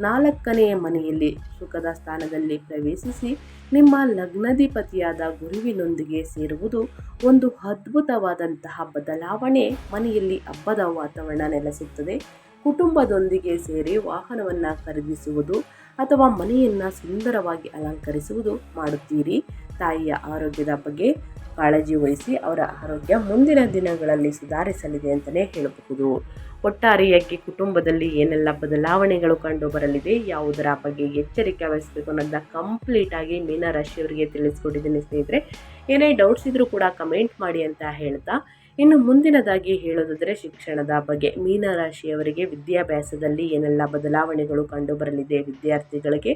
A: 4ನೇ ಮನೆಯಲ್ಲಿ ಸುಖದ ಸ್ಥಾನದಲ್ಲಿ ಪ್ರವೇಶಿಸಿ ನಿಮ್ಮ ಲಗ್ನಾಧಿಪತಿಯಾದ ಗುರುವಿನೊಂದಿಗೆ ಸೇರುವುದು ಒಂದು ಅದ್ಭುತವಾದಂತಹ ಬದಲಾವಣೆ. ಮನೆಯಲ್ಲಿ ಹಬ್ಬದ ವಾತಾವರಣ ನೆಲೆಸುತ್ತದೆ. ಕುಟುಂಬದೊಂದಿಗೆ ಸೇರಿ ವಾಹನವನ್ನು ಖರೀದಿಸುವುದು ಅಥವಾ ಮನೆಯನ್ನು ಸುಂದರವಾಗಿ ಅಲಂಕರಿಸುವುದು ಮಾಡುತ್ತೀರಿ. ತಾಯಿಯ ಆರೋಗ್ಯದ ಬಗ್ಗೆ ಕಾಳಜಿ ವಹಿಸಿ. ಅವರ ಆರೋಗ್ಯ ಮುಂದಿನ ದಿನಗಳಲ್ಲಿ ಸುಧಾರಿಸಲಿದೆ ಅಂತಲೇ ಹೇಳಬಹುದು. ಒಟ್ಟಾರೆಯಾಗಿ ಕುಟುಂಬದಲ್ಲಿ ಏನೆಲ್ಲ ಬದಲಾವಣೆಗಳು ಕಂಡು ಬರಲಿದೆ, ಯಾವುದರ ಬಗ್ಗೆ ಎಚ್ಚರಿಕೆ ವಹಿಸಬೇಕು ಅನ್ನೋದನ್ನ ಕಂಪ್ಲೀಟ್ ಆಗಿ ಮೀನರಾಶಿಯವರಿಗೆ ತಿಳಿಸ್ಕೊಟ್ಟಿದ್ದೀನಿ ಸ್ನೇಹಿತರೆ. ಏನೇ ಡೌಟ್ಸ್ ಇದ್ರೂ ಕೂಡ ಕಮೆಂಟ್ ಮಾಡಿ ಅಂತ ಹೇಳ್ತಾ, ಇನ್ನು ಮುಂದಿನದಾಗಿ ಹೇಳೋದಾದರೆ ಶಿಕ್ಷಣದ ಬಗ್ಗೆ ಮೀನರಾಶಿಯವರಿಗೆ ವಿದ್ಯಾಭ್ಯಾಸದಲ್ಲಿ ಏನೆಲ್ಲ ಬದಲಾವಣೆಗಳು ಕಂಡು ಬರಲಿದೆ, ವಿದ್ಯಾರ್ಥಿಗಳಿಗೆ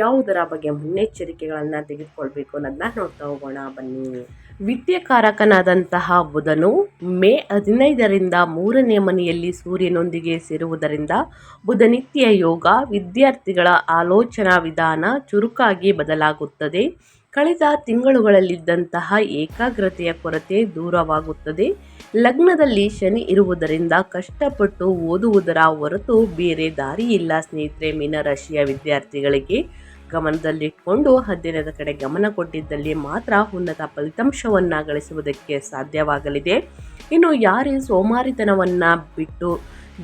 A: ಯಾವುದರ ಬಗ್ಗೆ ಮುನ್ನೆಚ್ಚರಿಕೆಗಳನ್ನು ತೆಗೆದುಕೊಳ್ಬೇಕು ಅನ್ನೋದನ್ನ ನೋಡ್ತಾ ಹೋಗೋಣ ಬನ್ನಿ. ವಿದ್ಯಾಕಾರಕನಾದಂತಹ ಬುಧನು ಮೇ 15ರಿಂದ 3ನೇ ಮನೆಯಲ್ಲಿ ಸೂರ್ಯನೊಂದಿಗೆ ಸೇರುವುದರಿಂದ ಬುಧನಿತ್ಯ ಯೋಗ ವಿದ್ಯಾರ್ಥಿಗಳ ಆಲೋಚನಾ ವಿಧಾನ ಚುರುಕಾಗಿ ಬದಲಾಗುತ್ತದೆ. ಕಳೆದ ತಿಂಗಳುಗಳಲ್ಲಿದ್ದಂತಹ ಏಕಾಗ್ರತೆಯ ಕೊರತೆ ದೂರವಾಗುತ್ತದೆ. ಲಗ್ನದಲ್ಲಿ ಶನಿ ಇರುವುದರಿಂದ ಕಷ್ಟಪಟ್ಟು ಓದುವುದರ ಹೊರತು ಬೇರೆ ದಾರಿ ಇಲ್ಲ ಸ್ನೇಹಿತರೆ. ಮೀನರಾಶಿಯ ವಿದ್ಯಾರ್ಥಿಗಳಿಗೆ ಗಮನದಲ್ಲಿಟ್ಕೊಂಡು ಅಧ್ಯಯನದ ಕಡೆ ಗಮನ ಕೊಟ್ಟಿದ್ದಲ್ಲಿ ಮಾತ್ರ ಉನ್ನತ ಫಲಿತಾಂಶವನ್ನು ಗಳಿಸುವುದಕ್ಕೆ ಸಾಧ್ಯವಾಗಲಿದೆ. ಇನ್ನು ಯಾರೇ ಸೋಮಾರಿತನವನ್ನು ಬಿಟ್ಟು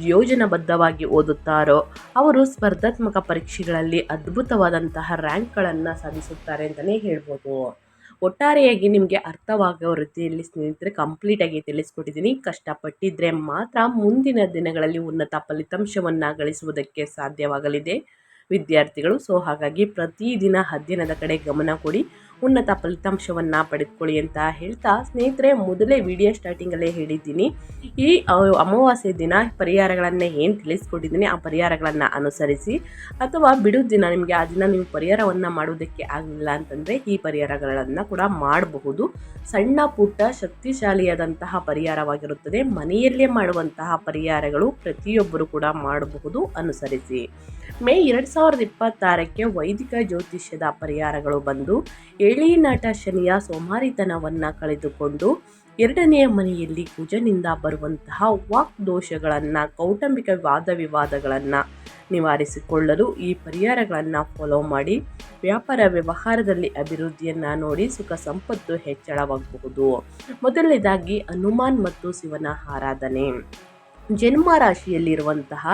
A: ಯೋಜನಾಬದ್ಧವಾಗಿ ಓದುತ್ತಾರೋ ಅವರು ಸ್ಪರ್ಧಾತ್ಮಕ ಪರೀಕ್ಷೆಗಳಲ್ಲಿ ಅದ್ಭುತವಾದಂತಹ ರ್ಯಾಂಕ್ಗಳನ್ನು ಸಾಧಿಸುತ್ತಾರೆ ಅಂತಲೇ ಹೇಳ್ಬೋದು. ಒಟ್ಟಾರೆಯಾಗಿ ನಿಮಗೆ ಅರ್ಥವಾಗೋ ರೀತಿಯಲ್ಲಿ ಸ್ನೇಹಿತರೆ ಕಂಪ್ಲೀಟಾಗಿ ತಿಳಿಸ್ಕೊಟ್ಟಿದ್ದೀನಿ. ಕಷ್ಟಪಟ್ಟಿದ್ದರೆ ಮಾತ್ರ ಮುಂದಿನ ದಿನಗಳಲ್ಲಿ ಉನ್ನತ ಫಲಿತಾಂಶವನ್ನು ಗಳಿಸುವುದಕ್ಕೆ ಸಾಧ್ಯವಾಗಲಿದೆ ವಿದ್ಯಾರ್ಥಿಗಳು. ಸೊ ಹಾಗಾಗಿ ಪ್ರತಿದಿನ ಅಧ್ಯಯನದ ಕಡೆ ಗಮನ ಕೊಡಿ, ಉನ್ನತ ಫಲಿತಾಂಶವನ್ನು ಪಡೆದುಕೊಳ್ಳಿ ಅಂತ ಹೇಳ್ತಾ ಸ್ನೇಹಿತರೆ, ಮೊದಲೇ ವಿಡಿಯೋ ಸ್ಟಾರ್ಟಿಂಗಲ್ಲೇ ಹೇಳಿದ್ದೀನಿ, ಈ ಅಮಾವಾಸ್ಯೆ ದಿನ ಪರಿಹಾರಗಳನ್ನು ಏನು ತಿಳಿಸ್ಕೊಟ್ಟಿದ್ದೀನಿ ಆ ಪರಿಹಾರಗಳನ್ನು ಅನುಸರಿಸಿ. ಅಥವಾ ಬಿಡುವ ದಿನ ನಿಮಗೆ ಆ ದಿನ ನೀವು ಪರಿಹಾರವನ್ನು ಮಾಡುವುದಕ್ಕೆ ಆಗಲಿಲ್ಲ ಅಂತಂದರೆ ಈ ಪರಿಹಾರಗಳನ್ನು ಕೂಡ ಮಾಡಬಹುದು. ಸಣ್ಣ ಪುಟ್ಟ ಶಕ್ತಿಶಾಲಿಯಾದಂತಹ ಪರಿಹಾರವಾಗಿರುತ್ತದೆ. ಮನೆಯಲ್ಲೇ ಮಾಡುವಂತಹ ಪರಿಹಾರಗಳು ಪ್ರತಿಯೊಬ್ಬರು ಕೂಡ ಮಾಡಬಹುದು, ಅನುಸರಿಸಿ. ಮೇ 2026ಕ್ಕೆ ವೈದಿಕ ಜ್ಯೋತಿಷ್ಯದ ಪರಿಹಾರಗಳು ಬಂದು ಏಳೀನಾಟ ಶನಿಯ ಸೋಮಾರಿತನವನ್ನು ಕಳೆದುಕೊಂಡು 2ನೇ ಮನೆಯಲ್ಲಿ ಕುಜನಿಂದ ಬರುವಂತಹ ವಾಕ್ ದೋಷಗಳನ್ನು, ಕೌಟುಂಬಿಕ ವಾದ ವಿವಾದಗಳನ್ನು ನಿವಾರಿಸಿಕೊಳ್ಳಲು ಈ ಪರಿಹಾರಗಳನ್ನು ಫಾಲೋ ಮಾಡಿ ವ್ಯಾಪಾರ ವ್ಯವಹಾರದಲ್ಲಿ ಅಭಿವೃದ್ಧಿಯನ್ನು ನೋಡಿ ಸುಖ ಸಂಪತ್ತು ಹೆಚ್ಚಳವಾಗಬಹುದು. ಮೊದಲನೇದಾಗಿ ಹನುಮಾನ್ ಮತ್ತು ಶಿವನ ಆರಾಧನೆ. ಜನ್ಮ ರಾಶಿಯಲ್ಲಿರುವಂತಹ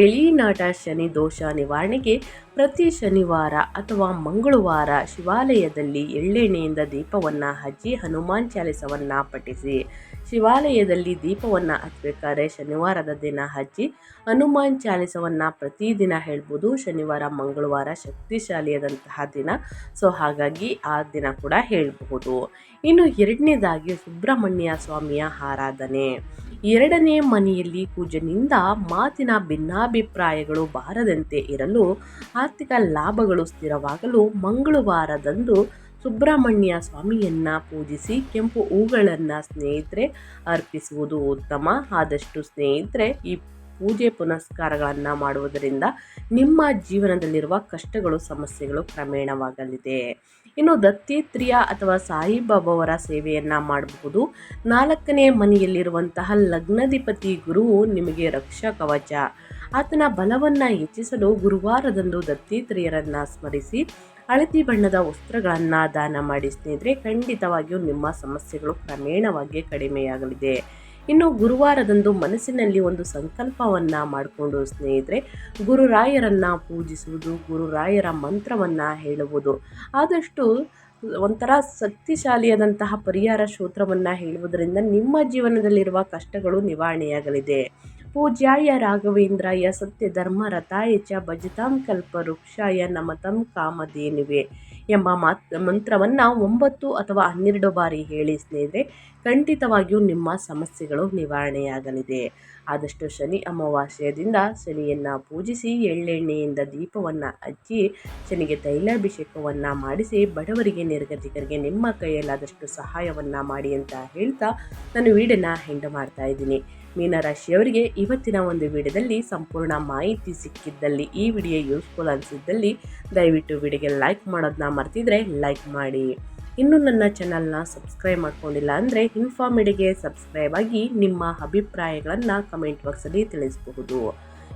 A: ಏಳೀನಾಟ ಶನಿ ದೋಷ ನಿವಾರಣೆಗೆ ಪ್ರತಿ ಶನಿವಾರ ಅಥವಾ ಮಂಗಳವಾರ ಶಿವಾಲಯದಲ್ಲಿ ಎಳ್ಳೆಣ್ಣೆಯಿಂದ ದೀಪವನ್ನು ಹಚ್ಚಿ ಹನುಮಾನ್ ಚಾಲಿಸವನ್ನು ಪಠಿಸಿ. ಶಿವಾಲಯದಲ್ಲಿ ದೀಪವನ್ನು ಹಚ್ಚಬೇಕಾದ್ರೆ ಶನಿವಾರದ ದಿನ ಹಚ್ಚಿ ಹನುಮಾನ್ ಚಾಲಿಸವನ್ನು ಪ್ರತಿದಿನ ಹೇಳ್ಬೋದು. ಶನಿವಾರ ಮಂಗಳವಾರ ಶಕ್ತಿಶಾಲಿಯಾದಂತಹ ದಿನ, ಸೊ ಹಾಗಾಗಿ ಆ ದಿನ ಕೂಡ ಹೇಳಬಹುದು. ಇನ್ನು ಎರಡನೇದಾಗಿ ಸುಬ್ರಹ್ಮಣ್ಯ ಸ್ವಾಮಿಯ ಆರಾಧನೆ. 2ನೇ ಮನೆಯಲ್ಲಿ ಕುಜನಿಂದ ಮಾತಿನ ಭಿನ್ನಾಭಿಪ್ರಾಯಗಳು ಬಾರದಂತೆ ಇರಲು, ಆರ್ಥಿಕ ಲಾಭಗಳು ಸ್ಥಿರವಾಗಲು ಮಂಗಳವಾರದಂದು ಸುಬ್ರಹ್ಮಣ್ಯ ಸ್ವಾಮಿಯನ್ನು ಪೂಜಿಸಿ ಕೆಂಪು ಹೂಗಳನ್ನು ಸ್ನೇಹಿತರೆ ಅರ್ಪಿಸುವುದು ಉತ್ತಮ. ಆದಷ್ಟು ಸ್ನೇಹಿತರೆ ಈ ಪೂಜೆ ಪುನಸ್ಕಾರಗಳನ್ನು ಮಾಡುವುದರಿಂದ ನಿಮ್ಮ ಜೀವನದಲ್ಲಿರುವ ಕಷ್ಟಗಳು ಸಮಸ್ಯೆಗಳು ಕ್ರಮೇಣವಾಗಲಿದೆ. ಇನ್ನು ದತ್ತಾತ್ರೇಯ ಅಥವಾ ಸಾಯಿಬಾಬಾವರ ಸೇವೆಯನ್ನು ಮಾಡಬಹುದು. 4ನೇ ಮನೆಯಲ್ಲಿರುವಂತಹ ಲಗ್ನಾಧಿಪತಿ ಗುರುವು ನಿಮಗೆ ರಕ್ಷಾ ಕವಚ. ಆತನ ಬಲವನ್ನು ಹೆಚ್ಚಿಸಲು ಗುರುವಾರದಂದು ದತ್ತಾತ್ರೇಯರನ್ನು ಸ್ಮರಿಸಿ ಹಳದಿ ಬಣ್ಣದ ವಸ್ತ್ರಗಳನ್ನು ದಾನ ಮಾಡಿ ಸ್ನೇಹಿತರೆ. ಖಂಡಿತವಾಗಿಯೂ ನಿಮ್ಮ ಸಮಸ್ಯೆಗಳು ಕ್ರಮೇಣವಾಗಿ ಕಡಿಮೆಯಾಗಲಿದೆ. ಇನ್ನು ಗುರುವಾರದಂದು ಮನಸ್ಸಿನಲ್ಲಿ ಒಂದು ಸಂಕಲ್ಪವನ್ನು ಮಾಡಿಕೊಂಡು ಸ್ನೇಹಿತರೆ ಗುರುರಾಯರನ್ನು ಪೂಜಿಸುವುದು, ಗುರುರಾಯರ ಮಂತ್ರವನ್ನು ಹೇಳುವುದು, ಆದಷ್ಟು ಒಂಥರ ಶಕ್ತಿಶಾಲಿಯಾದಂತಹ ಪರಿಹಾರ ಸ್ತೋತ್ರವನ್ನು ಹೇಳುವುದರಿಂದ ನಿಮ್ಮ ಜೀವನದಲ್ಲಿರುವ ಕಷ್ಟಗಳು ನಿವಾರಣೆಯಾಗಲಿದೆ. ಪೂಜ್ಯಾಯ ರಾಘವೇಂದ್ರಾಯ ಸತ್ಯ ಧರ್ಮ ರಥಾಯ ಚ ಭಜತಾಂ ಕಲ್ಪವೃಕ್ಷಾಯ ನಮತಾಂ ಕಾಮಧೇನುವೆ ಎಂಬ ಮಂತ್ರವನ್ನು 9 ಅಥವಾ 12 ಬಾರಿ ಹೇಳಿ ಸ್ನೇಹಿತರೆ. ಖಂಡಿತವಾಗಿಯೂ ನಿಮ್ಮ ಸಮಸ್ಯೆಗಳು ನಿವಾರಣೆಯಾಗಲಿದೆ. ಆದಷ್ಟು ಶನಿ ಅಮಾವಾಸ್ಯದಿಂದ ಶನಿಯನ್ನು ಪೂಜಿಸಿ ಎಳ್ಳೆಣ್ಣೆಯಿಂದ ದೀಪವನ್ನು ಹಚ್ಚಿ ಶನಿಗೆ ತೈಲಾಭಿಷೇಕವನ್ನು ಮಾಡಿಸಿ ಬಡವರಿಗೆ ನಿರ್ಗತಿಕರಿಗೆ ನಿಮ್ಮ ಕೈಯಲ್ಲಾದಷ್ಟು ಸಹಾಯವನ್ನು ಮಾಡಿ ಅಂತ ಹೇಳ್ತಾ ನಾನು ವಿಡಿಯೋನ ಎಂಡ್ ಮಾಡ್ತಾ ಇದ್ದೀನಿ. ಮೀನರಾಶಿಯವರಿಗೆ ಇವತ್ತಿನ ಒಂದು ವಿಡಿಯೋದಲ್ಲಿ ಸಂಪೂರ್ಣ ಮಾಹಿತಿ ಸಿಕ್ಕಿದ್ದಲ್ಲಿ, ಈ ವಿಡಿಯೋ ಯೂಸ್ಫುಲ್ ಅನಿಸಿದ್ದಲ್ಲಿ ದಯವಿಟ್ಟು ವಿಡಿಯೋಗೆ ಲೈಕ್ ಮಾಡೋದನ್ನ ಮರ್ತಿದ್ರೆ ಲೈಕ್ ಮಾಡಿ. ಇನ್ನೂ ನನ್ನ ಚಾನಲ್ನ ಸಬ್ಸ್ಕ್ರೈಬ್ ಮಾಡ್ಕೊಂಡಿಲ್ಲ ಅಂದರೆ ಇನ್ಫಾರ್ಮಿಡಿಗೆ ಸಬ್ಸ್ಕ್ರೈಬ್ ಆಗಿ ನಿಮ್ಮ ಅಭಿಪ್ರಾಯಗಳನ್ನು ಕಮೆಂಟ್ ಬಾಕ್ಸಲ್ಲಿ ತಿಳಿಸಬಹುದು.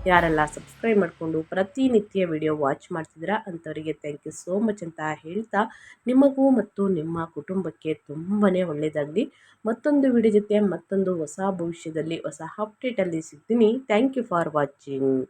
A: ಯಾರೆಲ್ಲ ಸಬ್ಸ್ಕ್ರೈಬ್ ಮಾಡಿಕೊಂಡು ಪ್ರತಿನಿತ್ಯ ವಿಡಿಯೋ ವಾಚ್ ಮಾಡ್ತಿದ್ದೀರಾ ಅಂಥವರಿಗೆ ಥ್ಯಾಂಕ್ ಯು ಸೋ ಮಚ್ ಅಂತ ಹೇಳ್ತಾ ನಿಮಗೂ ಮತ್ತು ನಿಮ್ಮ ಕುಟುಂಬಕ್ಕೆ ತುಂಬಾ ಒಳ್ಳೆಯದಾಗಲಿ. ಮತ್ತೊಂದು ವಿಡಿಯೋ ಜೊತೆ ಮತ್ತೊಂದು ಹೊಸ ಭವಿಷ್ಯದಲ್ಲಿ ಹೊಸ ಅಪ್ಡೇಟಲ್ಲಿ ಸಿಗ್ತೀನಿ. Thank you for watching.